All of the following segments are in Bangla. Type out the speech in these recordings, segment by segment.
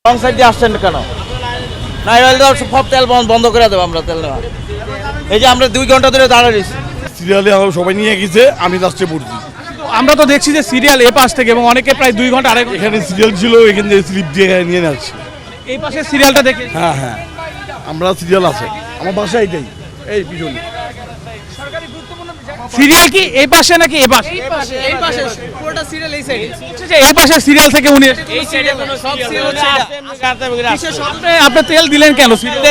রং সাইড দিয়ে আসছেন কেন? না হলে সব তেল বন্ধ করে দেবো আমরা তেল নেওয়া। এই যে আমরা 2 ঘন্টা ধরে দাঁড়িয়ে রয়েছি সিরিয়ালে, আমরা সবাই নিয়ে গেছে, আমি লাস্টে পড়ছি। আমরা তো দেখছি যে সিরিয়াল এ পাশ থেকে এবং অনেকে প্রায় 2 ঘন্টা আড়াই ঘন্টা এখানে সিরিয়াল ছিল, এখান থেকে স্লিপ দিয়ে নিয়ে যাচ্ছি। এই পাশে সিরিয়ালটা দেখে। হ্যাঁ হ্যাঁ, আমরা সিরিয়াল আছে, আমার বাসা এইটাই, এই পিছনে। সিরিয়াল কি এই পাশে নাকি এই পাশে? এই পাশে পুরোটা সিরিয়াল এই সাইডে। যে এই পাশে সিরিয়াল থেকে উনি এসেছেন। এই সাইডে কোনো সব সিরিয়াল হচ্ছে এটা। আপনি তেল দিলেন কেন? সিরিয়াল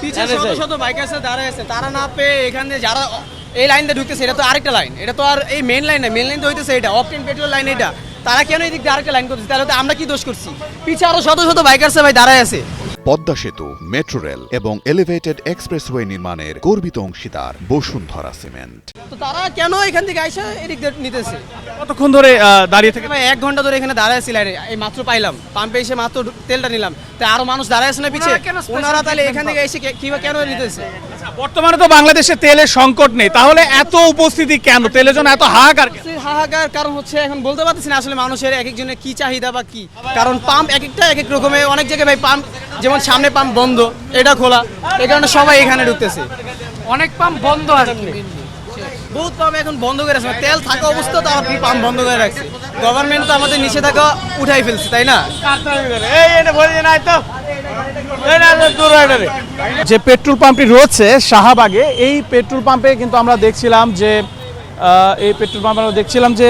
পিছে শত শত বাইক আছে দাঁড়ায় আছে, তারা না পেয়ে এখানে যারা এই লাইন দিয়ে ঢুকতেছে, এটা তো আরেকটা লাইন, এটা তো আর এই মেইন লাইন না, মেইন লাইন তো হইতেছে এটা অকটেন পেট্রোল লাইন। এটা তারা কেন এদিক দিয়ে আরেকটা লাইন করতেছে? তাহলে তো আমরা কি দোষ করছি? পিছে আরো শত শত বাইক আছে ভাই দাঁড়ায় আছে। পদ্মা সেতু, মেট্রো রেল এবং এলিভেটেড এক্সপ্রেসওয়ে নির্মাণের গর্বিত অংশীদার বসুন্ধরা সিমেন্ট। তো তারা কেন এখান থেকে আইসা এদিক দিয়ে নিতেছে? কতক্ষণ ধরে দাঁড়িয়ে থেকে? ভাই 1 ঘন্টা ধরে এখানে দাঁড়ায় আছি লাইনে, এই মাত্র পাইলাম, পাম্পে এসে মাত্র তেলটা নিলাম, তাই আরো মানুষ দাঁড়ায় আছে না পিছে, ওনারা তাহলে এখান থেকে এসে কিবা কেন নিতেছে? বর্তমানে তো বাংলাদেশে তেলের সংকট নেই, তাহলে এত উপস্থিতি কেন? তেলের জন্য এত হাহাকার কেন? হাহাকার কারণ হচ্ছে এখন বলতে পারতেছি না আসলে মানুষের এক একজনের কি চাহিদা বা কি, কারণ পাম্প এক একটা এক এক রকমের, অনেক জায়গায় ভাই পাম্প, যেমন সামনে পাম্প বন্ধ, এটা খোলা, এই কারণে সবাই এখানে ঢুকতেছে। অনেক পাম্প বন্ধ আছে, বহুত পাম্প এখন বন্ধ করে রাখছে, তেল থাকা অবস্থা তারা পাম্প বন্ধ করে রাখছে। গভর্নমেন্ট তো আমাদের নিষেধাজ্ঞা উঠাই ফেলছে, তাই না? যে পেট্রোল পাম্পটি রয়েছে শাহবাগে, এই পেট্রোল পাম্পে কিন্তু আমরা দেখছিলাম যে এই পেট্রোল পাম্পে আমরা দেখছিলাম যে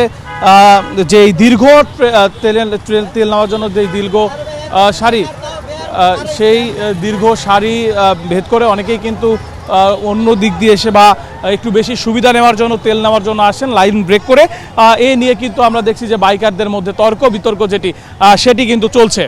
যে দীর্ঘ তেল নেওয়ার জন্য যে দীর্ঘ সারি, সেই দীর্ঘ সারি ভেদ করে অনেকেই কিন্তু অন্য দিক দিয়ে এসে বা একটু বেশি সুবিধা নেওয়ার জন্য তেল নেওয়ার জন্য আসেন লাইন ব্রেক করে। এ নিয়ে কিন্তু আমরা দেখছি যে বাইকারদের মধ্যে তর্ক বিতর্ক যেটি সেটি কিন্তু চলছে।